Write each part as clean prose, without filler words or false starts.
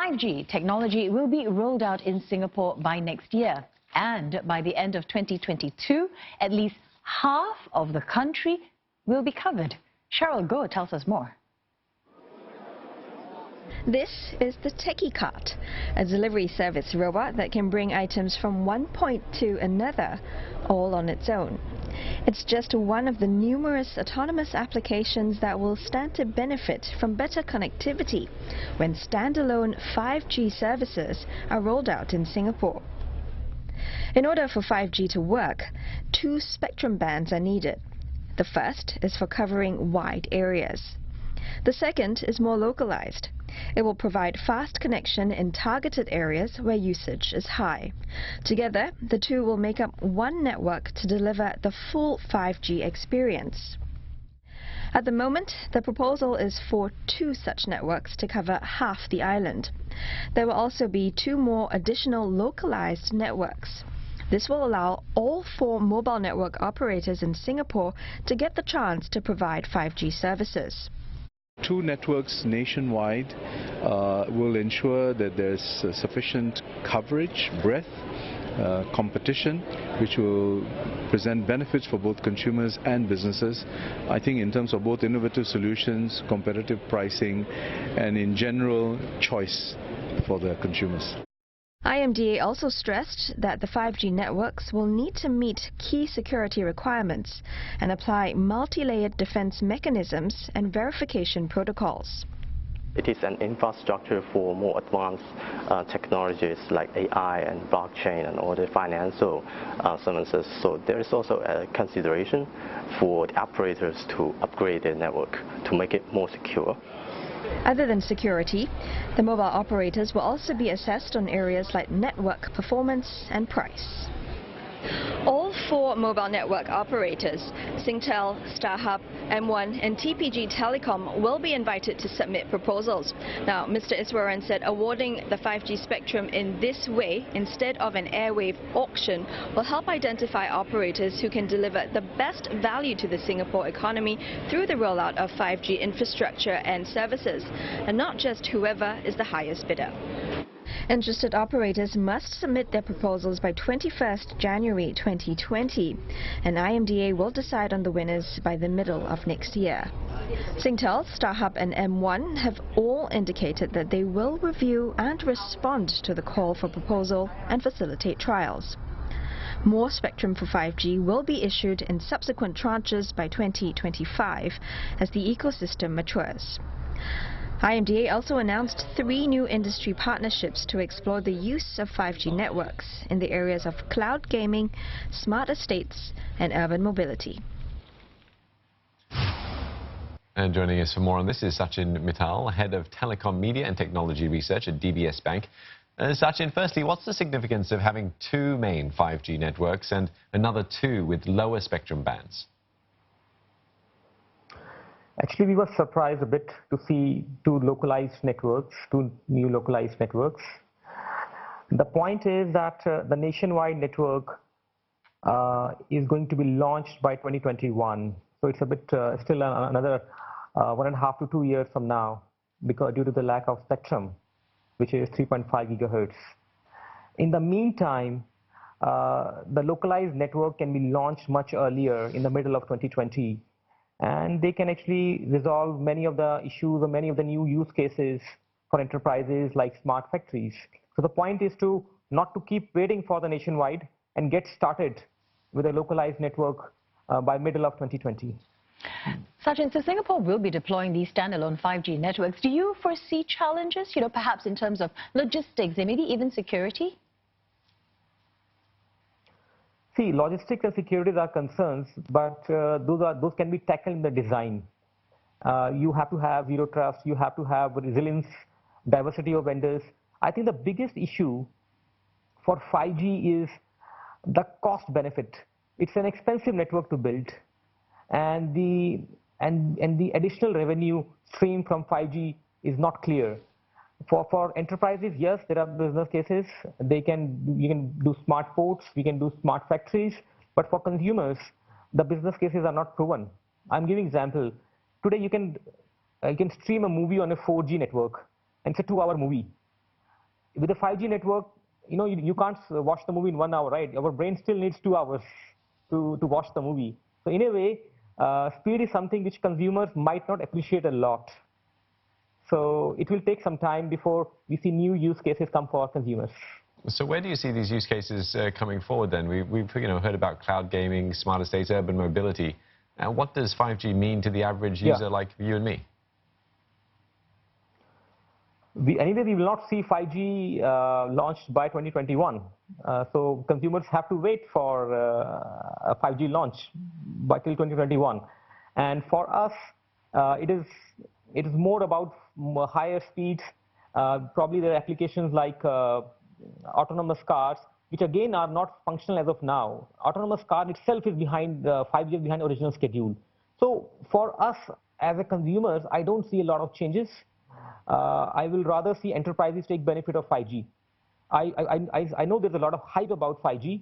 5G technology will be rolled out in Singapore by next year. And by the end of 2022, at least half of the country will be covered. Cheryl Goh tells us more. This is the Techie Cart, a delivery service robot that can bring items from one point to another, all on its own. It's just one of the numerous autonomous applications that will stand to benefit from better connectivity when standalone 5G services are rolled out in Singapore. In order for 5G to work, 2 spectrum bands are needed. The first is for covering wide areas. The second is more localized. It will provide fast connection in targeted areas where usage is high. Together, the two will make up one network to deliver the full 5G experience. At the moment, the proposal is for 2 such networks to cover half the island. There will also be 2 more additional localized networks. This will allow all 4 mobile network operators in Singapore to get the chance to provide 5G services. 2 networks nationwide will ensure that there's sufficient coverage, breadth, competition, which will present benefits for both consumers and businesses. I think in terms of both innovative solutions, competitive pricing, and in general choice for the consumers. IMDA also stressed that the 5G networks will need to meet key security requirements and apply multi-layered defense mechanisms and verification protocols. It is an infrastructure for more advanced technologies like AI and blockchain and all the financial services. So there is also a consideration for the operators to upgrade their network to make it more secure. Other than security, the mobile operators will also be assessed on areas like network performance and price. All 4 mobile network operators, Singtel, StarHub, M1 and TPG Telecom, will be invited to submit proposals. Now, Mr. Iswaran said awarding the 5G spectrum in this way, instead of an airwave auction, will help identify operators who can deliver the best value to the Singapore economy through the rollout of 5G infrastructure and services, and not just whoever is the highest bidder. Interested operators must submit their proposals by 21st January 2020, and IMDA will decide on the winners by the middle of next year. Singtel, StarHub and M1 have all indicated that they will review and respond to the call for proposal and facilitate trials. More spectrum for 5G will be issued in subsequent tranches by 2025 as the ecosystem matures. IMDA also announced 3 new industry partnerships to explore the use of 5G networks in the areas of cloud gaming, smart estates and urban mobility. And joining us for more on this is Sachin Mittal, Head of Telecom Media and Technology Research at DBS Bank. Sachin, firstly, what's the significance of having 2 main 5G networks and another 2 with lower spectrum bands? Actually, we were surprised a bit to see 2 localized networks, 2 new localized networks. The point is that the nationwide network is going to be launched by 2021. So it's a bit still another 1.5 to 2 years from now, because due to the lack of spectrum, which is 3.5 gigahertz. In the meantime, the localized network can be launched much earlier, in the middle of 2020. And they can actually resolve many of the issues or many of the new use cases for enterprises like smart factories. So the point is to not to keep waiting for the nationwide and get started with a localized network by middle of 2020. Sachin, so Singapore will be deploying these standalone 5G networks. Do you foresee challenges, perhaps in terms of logistics and maybe even security? See, logistics and security are concerns, but those can be tackled in the design. You have to have zero trust, you have to have resilience, diversity of vendors. I think the biggest issue for 5G is the cost benefit. It's an expensive network to build, and the additional revenue stream from 5G is not clear. For enterprises, yes, there are business cases. You can do smart ports, we can do smart factories, but for consumers, the business cases are not proven. I'm giving example. Today you can stream a movie on a 4G network, and it's a 2-hour movie. with a 5G network, you can't watch the movie in 1 hour, right? Our brain still needs 2 hours to watch the movie. So in a way, speed is something which consumers might not appreciate a lot. So it will take some time before we see new use cases come for consumers. So where do you see these use cases coming forward then? We've heard about cloud gaming, smarter states, urban mobility. What does 5G mean to the average user like you and me? Anyway, we will not see 5G launched by 2021. So consumers have to wait for a 5G launch till 2021. And for us, it is more about higher speeds. Probably there are applications like autonomous cars, which again are not functional as of now. Autonomous car itself is behind 5 years behind original schedule. So for us as a consumers, I don't see a lot of changes. I will rather see enterprises take benefit of 5G. I know there's a lot of hype about 5G,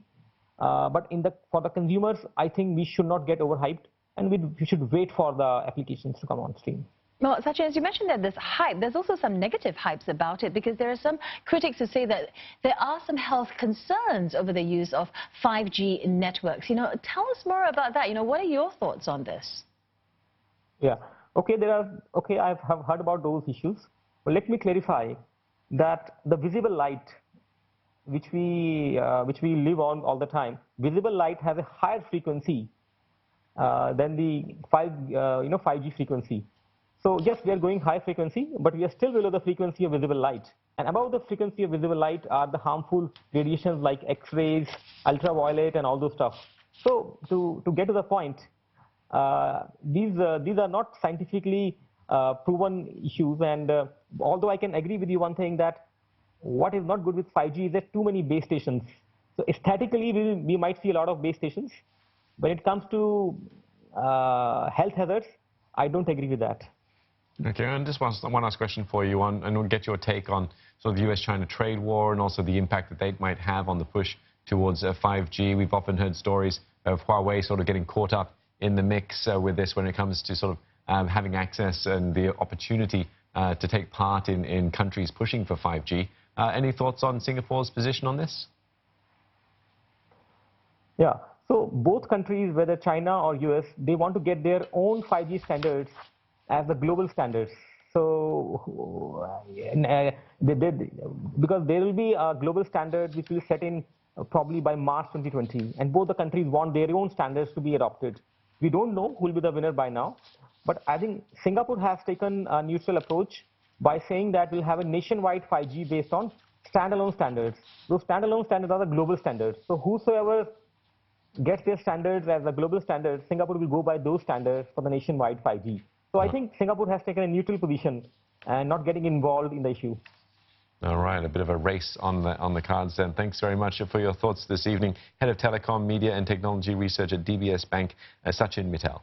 but for the consumers, I think we should not get overhyped, and we should wait for the applications to come on stream. Well, Sachin, as you mentioned that there's hype, there's also some negative hypes about it, because there are some critics who say that there are some health concerns over the use of 5G networks. Tell us more about that. What are your thoughts on this? Yeah. Okay, I have heard about those issues. But let me clarify that the visible light, which we live on all the time, visible light has a higher frequency than the 5G frequency. So yes, we are going high frequency, but we are still below the frequency of visible light. And above the frequency of visible light are the harmful radiations like X-rays, ultraviolet, and all those stuff. So to get to the point, these are not scientifically proven issues. And although I can agree with you one thing, that what is not good with 5G is that too many base stations. So aesthetically, we might see a lot of base stations. When it comes to health hazards, I don't agree with that. Okay, and just one last question for you, and we'll get your take on sort of the US-China trade war and also the impact that they might have on the push towards 5G. We've often heard stories of Huawei sort of getting caught up in the mix with this when it comes to sort of having access and the opportunity to take part in countries pushing for 5G. Any thoughts on Singapore's position on this? Yeah, so both countries, whether China or US, they want to get their own 5G standards as the global standards. So because there will be a global standard which will set in probably by March 2020, and both the countries want their own standards to be adopted. We don't know who will be the winner by now, but I think Singapore has taken a neutral approach by saying that we'll have a nationwide 5G based on standalone standards. Those standalone standards are the global standards. So whosoever gets their standards as the global standards, Singapore will go by those standards for the nationwide 5G. So I think Singapore has taken a neutral position and not getting involved in the issue. All right, a bit of a race on the cards then. Thanks very much for your thoughts this evening. Head of Telecom, Media and Technology Research at DBS Bank, Sachin Mittal.